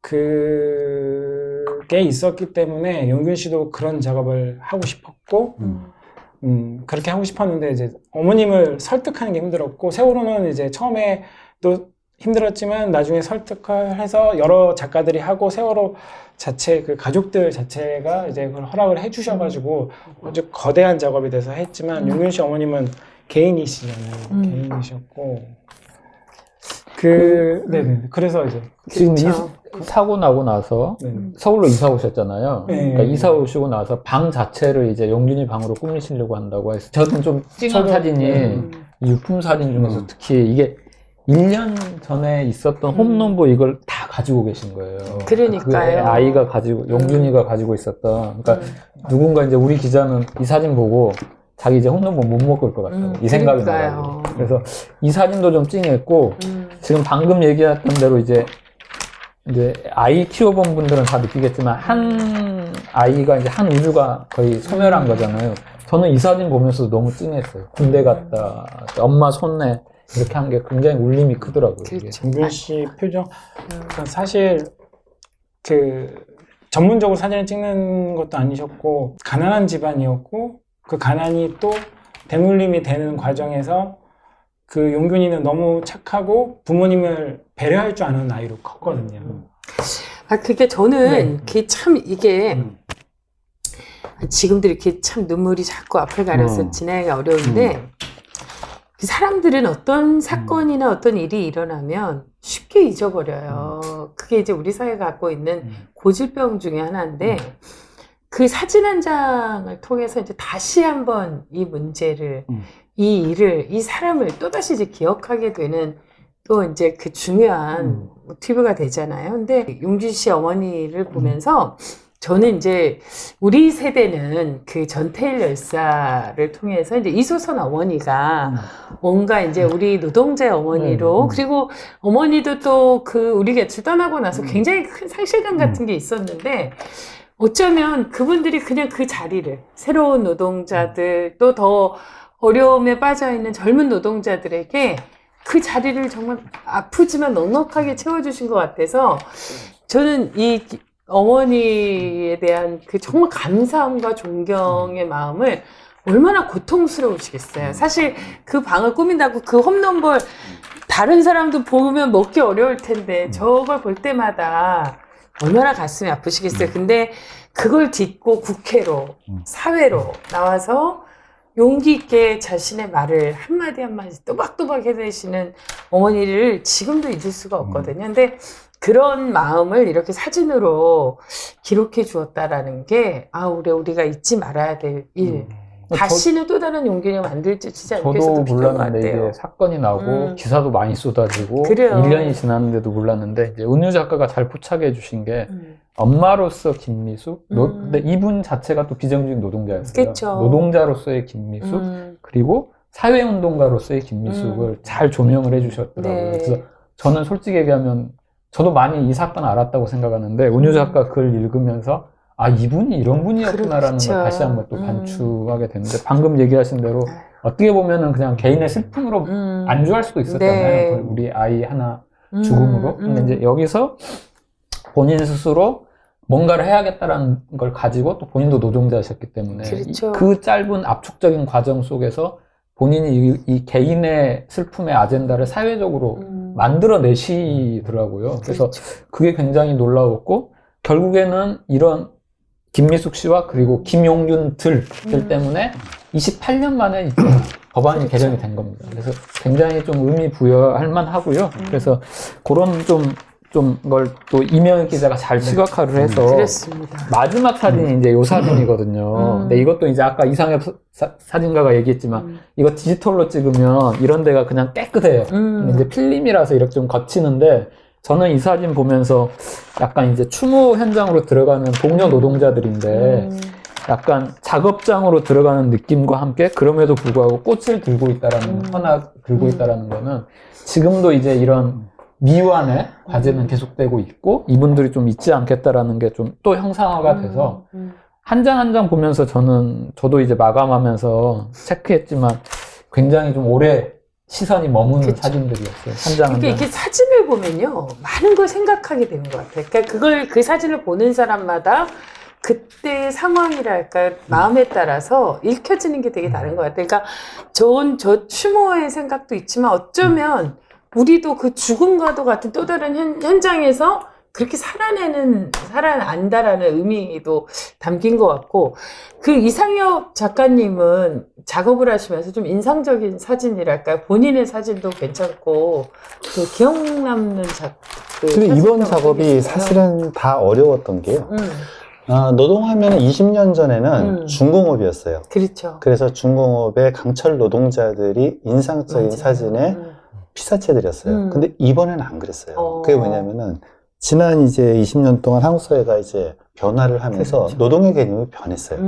그게 있었기 때문에 용균 씨도 그런 작업을 하고 싶었고 그렇게 하고 싶었는데 이제 어머님을 설득하는 게 힘들었고, 세월호는 이제 처음에 또 힘들었지만 나중에 설득을 해서 여러 작가들이 하고 세월호 자체 그 가족들 자체가 이제 그걸 허락을 해주셔가지고 아주 거대한 작업이 돼서 했지만 용균 씨 어머님은 개인이시잖아요. 개인이셨고 네네. 그래서 이제 지금 사고 나고 나서 서울로 이사 오셨잖아요. 네. 그러니까 이사 오시고 나서 방 자체를 이제 용균이 방으로 꾸미시려고 한다고 해서 저는 좀 찍은 사진이 유품 사진 중에서 특히 이게 1년 전에 있었던 홈런보 이걸 다 가지고 계신 거예요. 그러니까요. 아이가 가지고, 용균이가 가지고 있었던. 그러니까 누군가 이제 우리 기자는 이 사진 보고 자기 이제 홈런보 못 먹을 것 같다고 이 생각이 나요. 그래서 이 사진도 좀 찡했고 지금 방금 얘기했던 대로 이제 아이 키워본 분들은 다 느끼겠지만 한 아이가 이제 한 우주가 거의 소멸한 거잖아요. 저는 이 사진 보면서 너무 찡했어요. 군대 갔다 엄마 손내 이렇게 한 게 굉장히 울림이 크더라고요. 용균 씨 표정. 그러니까 사실 그 전문적으로 사진을 찍는 것도 아니셨고 가난한 집안이었고 그 가난이 또 대물림이 되는 과정에서 그 용균이는 너무 착하고 부모님을 배려할 줄 아는 아이로 컸거든요. 그게 저는 이게 지금도 이렇게 참 눈물이 자꾸 앞을 가려서 지나기가 어려운데 사람들은 어떤 사건이나 어떤 일이 일어나면 쉽게 잊어버려요. 그게 이제 우리 사회가 갖고 있는 고질병 중에 하나인데 그 사진 한 장을 통해서 이제 다시 한번 이 문제를, 이 일을, 이 사람을 또다시 이제 기억하게 되는 또 이제 그 중요한 모티브가 되잖아요. 근데 용균 씨 어머니를 보면서 저는 이제 우리 세대는 그 전태일 열사를 통해서 이제 이소선 어머니가 뭔가 이제 우리 노동자의 어머니로 그리고 어머니도 또 그 우리 곁을 떠나고 나서 굉장히 큰 상실감 같은 게 있었는데 어쩌면 그분들이 그냥 그 자리를 새로운 노동자들 또 더 어려움에 빠져있는 젊은 노동자들에게 그 자리를 정말 아프지만 넉넉하게 채워주신 것 같아서 저는 이 어머니에 대한 그 정말 감사함과 존경의 마음을 얼마나 고통스러우시겠어요. 사실 그 방을 꾸민다고 그 홈런볼 다른 사람도 보면 먹기 어려울 텐데 저걸 볼 때마다 얼마나 가슴이 아프시겠어요. 근데 그걸 딛고 국회로 사회로 나와서 용기 있게 자신의 말을 한마디 한마디 또박또박 해내시는 어머니를 지금도 잊을 수가 없거든요. 근데 그런 마음을 이렇게 사진으로 기록해 주었다라는 게, 우리가 잊지 말아야 될 일. 다시는 또 다른 용기를 만들지 않기 위해서도 저도 필요한 것 몰랐는데 같아요. 이게 사건이 나고 기사도 많이 쏟아지고 그래요. 1년이 지났는데도 몰랐는데 이제 은유 작가가 잘 포착해 주신 게 엄마로서 김미숙, 근데 이분 자체가 또 비정규직 노동자였어요. 그쵸. 노동자로서의 김미숙, 그리고 사회운동가로서의 김미숙을 잘 조명을 해주셨더라고요. 네. 그래서 저는 솔직히 얘기하면 저도 많이 이 사건 알았다고 생각하는데 은유 작가 글 읽으면서 이분이 이런 분이었구나라는 그렇죠. 걸 다시 한번 또 반추하게 됐는데, 방금 얘기하신 대로 어떻게 보면은 그냥 개인의 슬픔으로 안주할 수도 있었잖아요. 네. 우리 아이 하나 죽음으로. 근데 이제 여기서 본인 스스로 뭔가를 해야겠다라는 걸 가지고 또 본인도 노동자셨기 때문에 그렇죠. 그 짧은 압축적인 과정 속에서 본인이 이 개인의 슬픔의 아젠다를 사회적으로 만들어내시더라고요. 그래서 그렇죠. 그게 굉장히 놀라웠고, 결국에는 이런 김미숙 씨와 그리고 김용균 들 때문에 28년 만에 이제 법안이 개정이 된 겁니다. 그래서 굉장히 좀 의미 부여할 만하고요. 그래서 그런 걸 또 이명희 기자가 잘 시각화를 해서 그렇습니다. 마지막 사진이 이제 요 사진이거든요. 근데 이것도 이제 아까 이상엽 사진가가 얘기했지만 이거 디지털로 찍으면 이런 데가 그냥 깨끗해요. 근데 이제 필름이라서 이렇게 좀 거치는데, 저는 이 사진 보면서 약간 이제 추모 현장으로 들어가는 동료 노동자들인데 약간 작업장으로 들어가는 느낌과 함께 그럼에도 불구하고 꽃을 들고 있다라는, 하나 들고 있다라는 거는 지금도 이제 이런 미완의 과제는 계속되고 있고 이분들이 좀 잊지 않겠다라는 게 좀 또 형상화가 돼서 한 장 한 장 보면서 저도 이제 마감하면서 체크했지만 굉장히 좀 오래 시선이 머무는 그쵸. 사진들이었어요. 한 장 한 장. 이게 사진을 보면요, 많은 걸 생각하게 되는 것 같아요. 그러니까 그 사진을 보는 사람마다 그때의 상황이랄까, 마음에 따라서 읽혀지는 게 되게 다른 것 같아요. 그러니까 저 추모의 생각도 있지만 어쩌면 우리도 그 죽음과도 같은 또 다른 현장에서 그렇게 살아난다라는 의미도 담긴 것 같고, 그 이상엽 작가님은 작업을 하시면서 좀 인상적인 사진이랄까요? 본인의 사진도 괜찮고, 그 기억 남는 근데 이번 작업이 사실은 다 어려웠던 게요. 노동하면 20년 전에는 중공업이었어요. 그렇죠. 그래서 중공업의 강철 노동자들이 인상적인 맞아요. 사진에 피사체들이었어요. 근데 이번에는 안 그랬어요. 그게 뭐냐면은 지난 이제 20년 동안 한국 사회가 이제 변화를 하면서 그렇죠. 노동의 개념이 변했어요.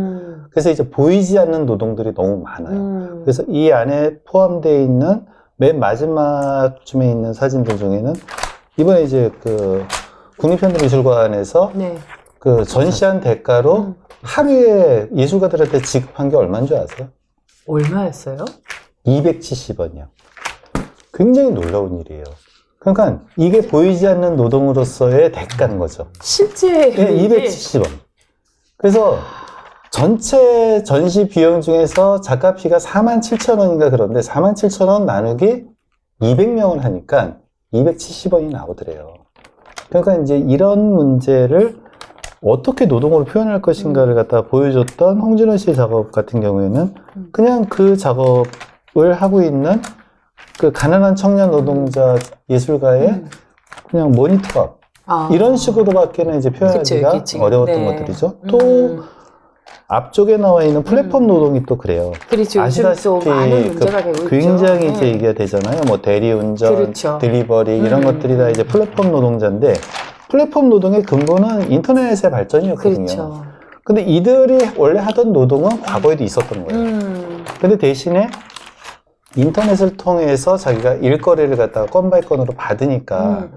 그래서 이제 보이지 않는 노동들이 너무 많아요. 그래서 이 안에 포함되어 있는 맨 마지막쯤에 있는 사진들 중에는 이번에 이제 그 국립현대미술관에서 네. 그 전시한 대가로 하루에 예술가들한테 지급한 게 얼마인 줄 아세요? 얼마였어요? 270원이요. 굉장히 놀라운 일이에요. 그러니까 이게 보이지 않는 노동으로서의 대가인 거죠. 실제 네, 270원. 그래서 전체 전시 비용 중에서 작가비가 47,000원인가 그런데 47,000원 나누기 200명을 하니까 270원이 나오더래요. 그러니까 이제 이런 문제를 어떻게 노동으로 표현할 것인가를 갖다 보여줬던 홍진호 씨의 작업 같은 경우에는 그냥 그 작업을 하고 있는 그 가난한 청년 노동자 예술가의 그냥 모니터업 이런 식으로밖에는 이제 표현하기가 그쵸, 어려웠던 네. 것들이죠. 또 앞쪽에 나와 있는 플랫폼 노동이 또 그래요. 그렇죠. 아시다시피 많은 문제가 되고 있죠. 굉장히 네. 이제 얘기가 되잖아요. 뭐 대리운전, 그렇죠. 딜리버리 이런 것들이 다 이제 플랫폼 노동자인데 플랫폼 노동의 근본은 인터넷의 발전이었거든요. 그렇죠. 근데 이들이 원래 하던 노동은 과거에도 있었던 거예요. 근데 대신에 인터넷을 통해서 자기가 일거리를 갖다가 건 바이 건으로 받으니까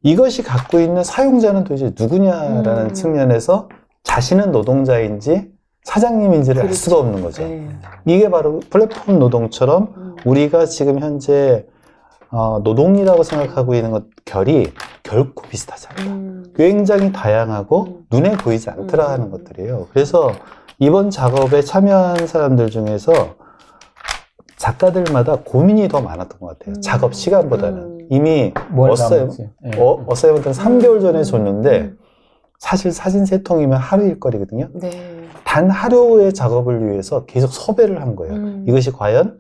이것이 갖고 있는 사용자는 도대체 누구냐라는 측면에서 자신은 노동자인지 사장님인지를 알 수가 없는 거죠. 네. 이게 바로 플랫폼 노동처럼 우리가 지금 현재 노동이라고 생각하고 있는 것 결이 결코 비슷하지 않다. 굉장히 다양하고 눈에 보이지 않더라 하는 것들이에요. 그래서 이번 작업에 참여한 사람들 중에서 작가들마다 고민이 더 많았던 것 같아요. 작업 시간보다는. 이미 어사이먼트는 3개월 전에 줬는데 사실 사진 3통이면 하루 일거리거든요. 네. 단 하루의 작업을 위해서 계속 섭외를 한 거예요. 이것이 과연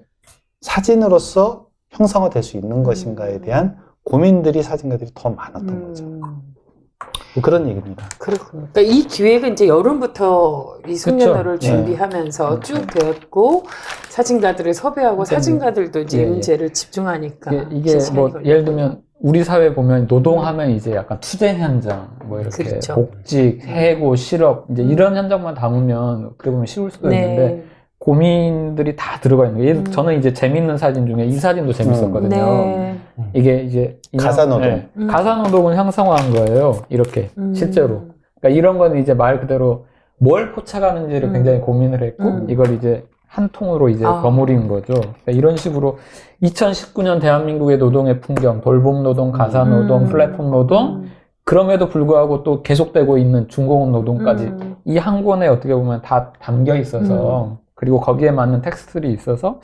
사진으로서 형상화될 수 있는 것인가에 대한 고민들이 사진가들이 더 많았던 거죠. 뭐 그런 얘기입니다. 그렇군요. 그러니까 이 기획은 이제 여름부터 이 송년회를 그쵸. 준비하면서 쭉 되었고 사진가들을 섭외하고 사진가들도 이제 이 문제를 집중하니까 이게 뭐 예를 들면 우리 사회 보면 노동하면 이제 약간 투쟁 현장, 뭐 이렇게 그렇죠. 복직, 해고, 실업 이제 이런 현장만 담으면 어떻게 보면 쉬울 수도 있는데 고민들이 다 들어가 있는 거예요. 저는 이제 재밌는 사진 중에 이 사진도 재밌었거든요. 네. 이게 이제 가사노동. 가사노동을 형상화한 거예요. 이렇게 실제로. 그러니까 이런 거는 이제 말 그대로 뭘 포착하는지를 굉장히 고민을 했고 이걸 이제 한 통으로 이제 버무린 거죠. 그러니까 이런 식으로 2019년 대한민국의 노동의 풍경, 돌봄 노동, 가사 노동, 플랫폼 노동, 그럼에도 불구하고 또 계속되고 있는 중공업 노동까지 이 한 권에 어떻게 보면 다 담겨 있어서 그리고 거기에 맞는 텍스트들이 있어서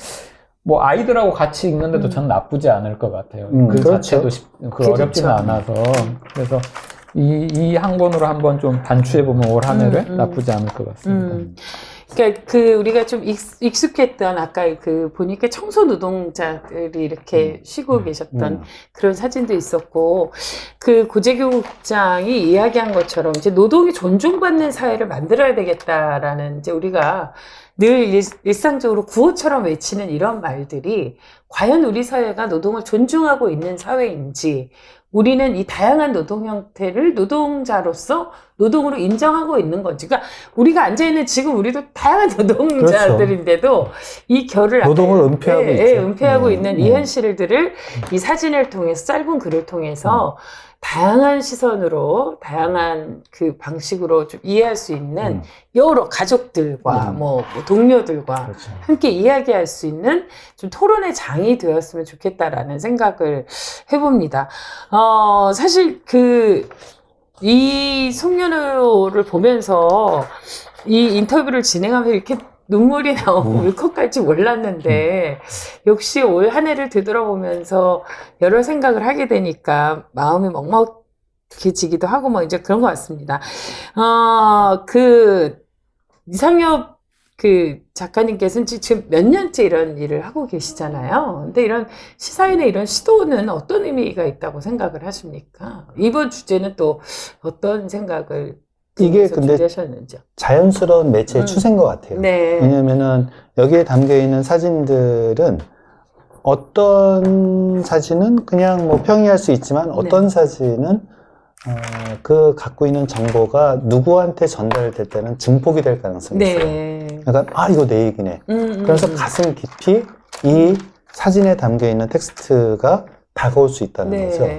뭐 아이들하고 같이 읽는데도 저는 나쁘지 않을 것 같아요. 그 그렇죠. 자체도 어렵지는 않아서 그래서 이 한 권으로 한번 좀 반추해 보면 올 한 해를 나쁘지 않을 것 같습니다. 그러니까 우리가 좀 익숙했던 아까 보니까 청소 노동자들이 이렇게 쉬고 계셨던 그런 사진도 있었고 고재규 국장이 이야기한 것처럼 이제 노동이 존중받는 사회를 만들어야 되겠다라는 이제 우리가 늘 일상적으로 구호처럼 외치는 이런 말들이 과연 우리 사회가 노동을 존중하고 있는 사회인지 우리는 이 다양한 노동 형태를 노동자로서 노동으로 인정하고 있는 건지. 그러니까 우리가 앉아있는 지금 우리도 다양한 노동자들인데도 이 결을 노동을 은폐하고 있죠. 은폐하고 있는 이 현실들을 이 사진을 통해서 짧은 글을 통해서 다양한 시선으로 다양한 방식으로 좀 이해할 수 있는 여러 가족들과 뭐 동료들과 그렇죠. 함께 이야기할 수 있는 좀 토론의 장이 되었으면 좋겠다라는 생각을 해봅니다. 사실 이 송년회를 보면서 이 인터뷰를 진행하면서 이렇게 눈물이 나오고 울컥할지 몰랐는데 역시 올 한 해를 되돌아보면서 여러 생각을 하게 되니까 마음이 먹먹해지기도 하고 뭐 이제 그런 것 같습니다. 이상엽 작가님께서는 지금 몇 년째 이런 일을 하고 계시잖아요. 근데 이런 시사인의 이런 시도는 어떤 의미가 있다고 생각을 하십니까? 이번 주제는 또 어떤 생각을 이게 근데 준비하셨는지요? 자연스러운 매체의 추세인 것 같아요. 네. 왜냐면은 여기에 담겨 있는 사진들은 어떤 사진은 그냥 뭐 평이할 수 있지만 어떤 사진은 갖고 있는 정보가 누구한테 전달될 때는 증폭이 될 가능성이 있어요. 그러니까 이거 내 얘기네. 그래서 가슴 깊이 이 사진에 담겨 있는 텍스트가 다가올 수 있다는 거죠.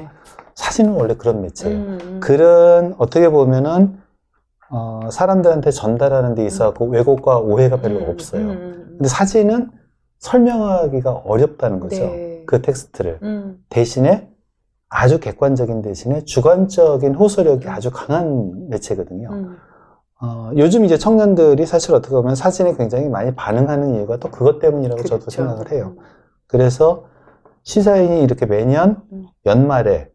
사진은 원래 그런 매체예요. 글은 어떻게 보면은 사람들한테 전달하는 데 있어서 왜곡과 오해가 별로 없어요. 근데 사진은 설명하기가 어렵다는 거죠. 그 텍스트를. 대신에 아주 객관적인 대신에 주관적인 호소력이 아주 강한 매체거든요. 요즘 이제 청년들이 사실 어떻게 보면 사진에 굉장히 많이 반응하는 이유가 또 그것 때문이라고 저도 생각을 해요. 그래서 시사인이 이렇게 매년 연말에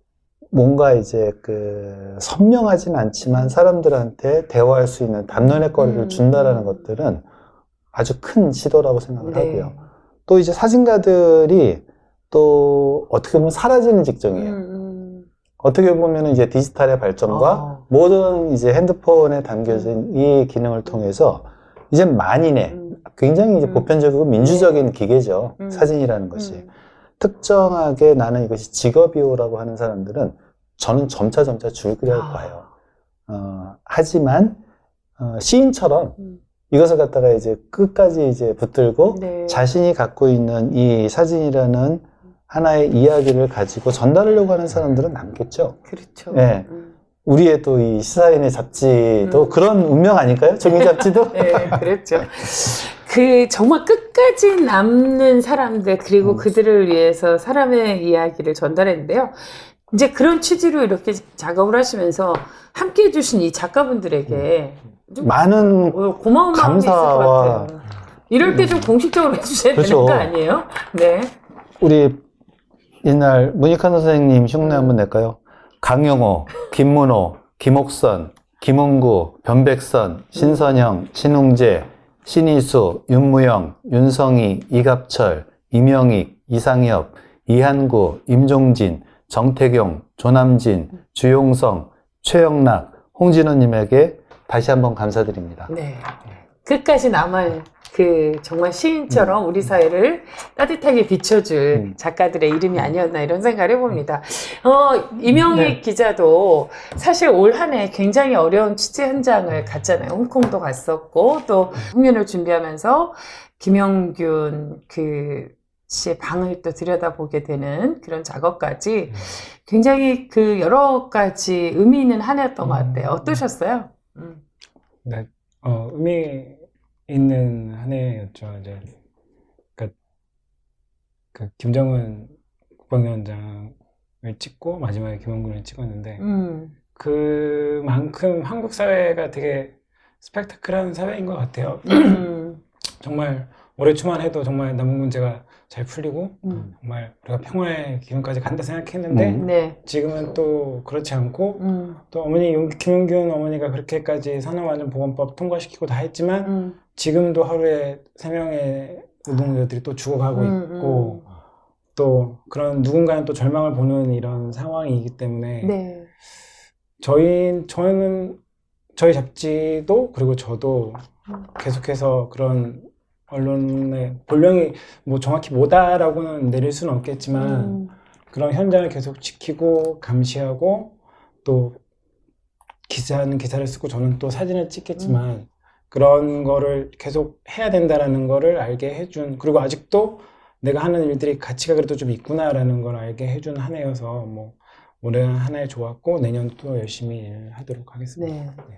뭔가 이제 선명하진 않지만 사람들한테 대화할 수 있는 담론의 거리를 준다라는 것들은 아주 큰 시도라고 생각을 하고요. 또 이제 사진가들이 또 어떻게 보면 사라지는 직종이에요. 어떻게 보면 이제 디지털의 발전과 모든 이제 핸드폰에 담겨진 이 기능을 통해서 이제 만인의 굉장히 이제 보편적이고 민주적인 기계죠. 사진이라는 것이. 특정하게 나는 이것이 직업이오라고 하는 사람들은 저는 점차 줄기라고 봐요. 하지만 시인처럼 이것을 갖다가 이제 끝까지 이제 붙들고 자신이 갖고 있는 이 사진이라는 하나의 이야기를 가지고 전달하려고 하는 사람들은 남겠죠. 그렇죠. 네. 우리의 또 이 시사인의 잡지도 그런 운명 아닐까요? 종이 잡지도? 네, 그렇죠. 정말 끝까지 남는 사람들, 그리고 그들을 위해서 사람의 이야기를 전달했는데요. 이제 그런 취지로 이렇게 작업을 하시면서 함께 해주신 이 작가분들에게 좀 많은 고마운 마음이 있을 것 감사와 같아요. 이럴 때 좀 공식적으로 해주셔야 그렇죠. 되는 거 아니에요? 네. 우리 옛날 문익환 선생님 흉내 한번 낼까요? 강영호, 김문호, 김옥선, 김웅구, 변백선, 신선영, 신웅재, 신희수, 윤무영, 윤성희, 이갑철, 이명익, 이상엽, 이한구, 임종진, 정태경, 조남진, 주용성, 최영락, 홍진호님에게 다시 한번 감사드립니다. 네. 끝까지 남을 정말 시인처럼 우리 사회를 따뜻하게 비춰줄 작가들의 이름이 아니었나 이런 생각을 해봅니다. 이명익 기자도 사실 올 한 해 굉장히 어려운 취재 현장을 갔잖아요. 홍콩도 갔었고, 또 홍련을 준비하면서 김영균 씨의 방을 또 들여다보게 되는 그런 작업까지 굉장히 여러 가지 의미 있는 한 해였던 것 같아요. 어떠셨어요? 네, 의미 있는 한 해였죠. 이제 그 김정은 국방위원장을 찍고 마지막에 김원군을 찍었는데 그만큼 한국 사회가 되게 스펙타클한 사회인 것 같아요. 정말 올해 초만 해도 정말 남북 문제가 잘 풀리고 정말 우리가 평화의 기운까지 간다 생각했는데 네. 지금은 또 그렇지 않고 또 김용균 어머니가 그렇게까지 산업안전보건법 통과시키고 다 했지만 지금도 하루에 3명의 노동자들이 또 죽어가고 있고 또 그런 누군가는 또 절망을 보는 이런 상황이기 때문에 네. 저희 잡지도 그리고 저도 계속해서 그런 언론의 본령이 뭐 정확히 뭐다라고는 내릴 수는 없겠지만 그런 현장을 계속 지키고 감시하고 또 기자는 기사를 쓰고 저는 또 사진을 찍겠지만 그런 거를 계속 해야 된다라는 거를 알게 해준, 그리고 아직도 내가 하는 일들이 가치가 그래도 좀 있구나라는 걸 알게 해준 한 해여서 뭐 올해 한 해 좋았고 내년도 열심히 일하도록 하겠습니다. 네.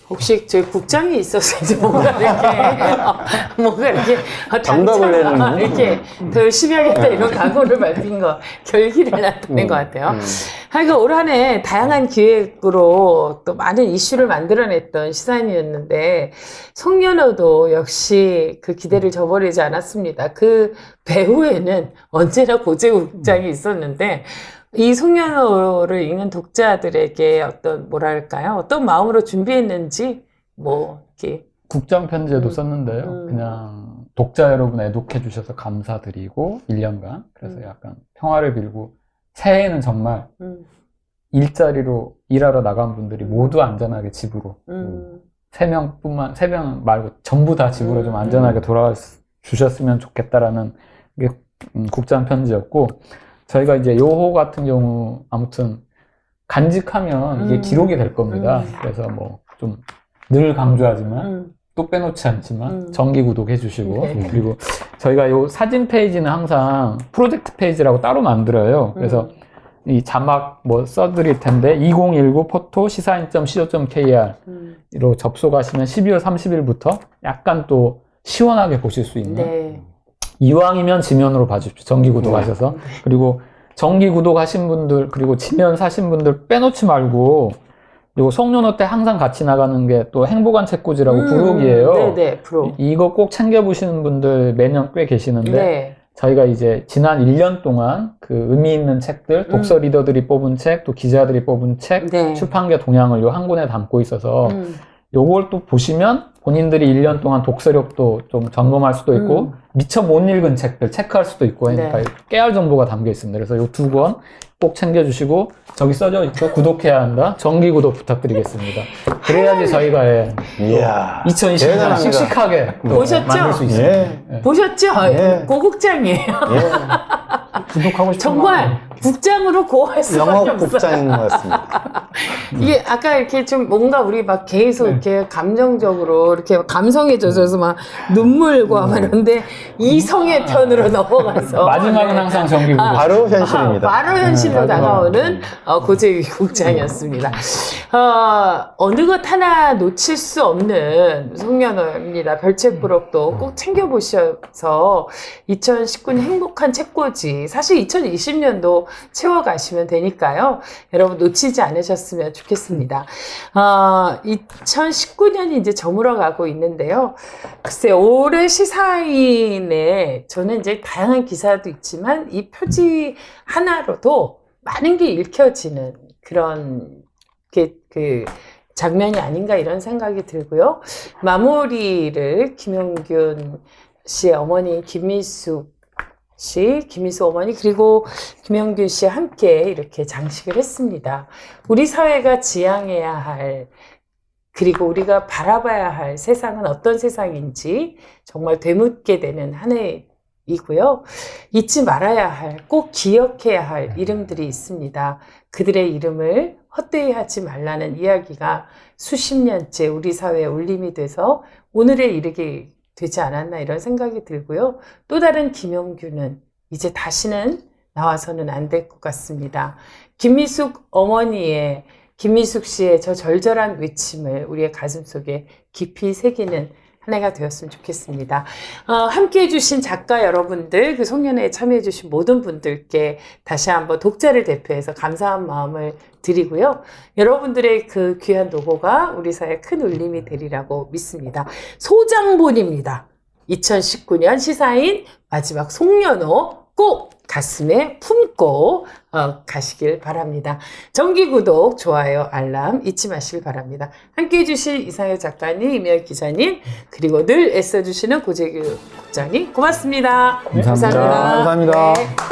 혹시 저희 국장이 있어서 이제 뭔가 이렇게 정답을 내는 이렇게 더 열심히 하겠다 이런 각오를 밝힌 거 결기를 나타낸 것 같아요. 하여간 올 한 해 다양한 기획으로 또 많은 이슈를 만들어냈던 시사인이었는데 송년호도 역시 그 기대를 저버리지 않았습니다. 그 배후에는 언제나 고재욱 국장이 있었는데 이 송년호를 읽는 독자들에게 어떤 마음으로 준비했는지 이렇게 국장 편지에도 썼는데요. 그냥 독자 여러분 애독해 주셔서 감사드리고 1년간 그래서 약간 평화를 빌고 새해에는 정말 일자리로 일하러 나간 분들이 모두 안전하게 집으로 3명 말고 전부 다 집으로 좀 안전하게 돌아와 주셨으면 좋겠다라는 게 국장 편지였고, 저희가 이제 요호 같은 경우 아무튼 간직하면 이게 기록이 될 겁니다. 그래서 뭐 좀 늘 강조하지만 또 빼놓지 않지만 정기 구독해 주시고 그리고 저희가 요 사진 페이지는 항상 프로젝트 페이지라고 따로 만들어요. 그래서 이 자막 써드릴 텐데 2019 포토 시사인.co.kr로 접속하시면 12월 30일부터 약간 또 시원하게 보실 수 있는 네. 이왕이면 지면으로 봐주십시오. 정기 구독하셔서. 그리고 정기 구독하신 분들, 그리고 지면 사신 분들 빼놓지 말고, 요 송년호 때 항상 같이 나가는 게 또 행복한 책꽂이라고 부록이에요. 네네, 부록. 이거 꼭 챙겨보시는 분들 매년 꽤 계시는데, 네. 저희가 이제 지난 1년 동안 그 의미 있는 책들, 독서 리더들이 뽑은 책, 또 기자들이 뽑은 책, 네. 출판계 동향을 요 한 권에 담고 있어서, 요걸 또 보시면 본인들이 1년 동안 독서력도 좀 점검할 수도 있고 미처 못 읽은 책들 체크할 수도 있고 하니까 깨알 정보가 담겨 있습니다. 그래서 요 2권 꼭 챙겨주시고, 저기 써져 있죠? 구독해야 한다. 정기 구독 부탁드리겠습니다. 그래야지 저희가 2020년 씩씩하게 또 보셨죠? 만들 수 있습니다. 예. 보셨죠? 예. 고국장이에요. 구독하고 싶은 정말 국장으로 고할 수밖에 영업 없어요. 국장인 것 같습니다. 이게 아까 이렇게 좀 뭔가 우리 막 계속 이렇게 감정적으로 이렇게 감성해져서 막 눈물과 막 이런데 이성의 편으로 넘어가서 마지막은 항상 정기 구독. 바로 현실입니다. 바로 현실로 다가오는 고재욱 국장이었습니다. 어느 것 하나 놓칠 수 없는 송년호입니다. 별책부록도 꼭 챙겨보셔서 2019년 행복한 책꽂이, 사실 2020년도 채워가시면 되니까요. 여러분 놓치지 않으셨으면 좋겠습니다. 2019년이 이제 저물어가고 있는데요. 글쎄 올해 시사인에 저는 이제 다양한 기사도 있지만 이 표지 하나로도 많은 게 읽혀지는 그런 장면이 아닌가 이런 생각이 들고요. 마무리를 김용균 씨의 어머니 김미숙 씨, 김미숙 어머니 그리고 김용균 씨와 함께 이렇게 장식을 했습니다. 우리 사회가 지향해야 할 그리고 우리가 바라봐야 할 세상은 어떤 세상인지 정말 되묻게 되는 한 해이고요. 잊지 말아야 할, 꼭 기억해야 할 이름들이 있습니다. 그들의 이름을 헛되이 하지 말라는 이야기가 수십 년째 우리 사회에 울림이 돼서 오늘에 이르게 되지 않았나 이런 생각이 들고요. 또 다른 김용균은 이제 다시는 나와서는 안 될 것 같습니다. 김미숙 어머니의 김미숙 씨의 저 절절한 외침을 우리의 가슴속에 깊이 새기는 한 해가 되었으면 좋겠습니다. 함께 해주신 작가 여러분들, 그 송년회에 참여해주신 모든 분들께 다시 한번 독자를 대표해서 감사한 마음을 드리고요. 여러분들의 그 귀한 노고가 우리 사회에 큰 울림이 되리라고 믿습니다. 소장본입니다. 2019년 시사인 마지막 송년호 꼭 가슴에 품고 가시길 바랍니다. 정기 구독, 좋아요, 알람 잊지 마시길 바랍니다. 함께해 주실 이상혁 작가님, 이명혁 기자님, 그리고 늘 애써주시는 고재규 국장님 고맙습니다. 감사합니다. 감사합니다. 감사합니다. 네.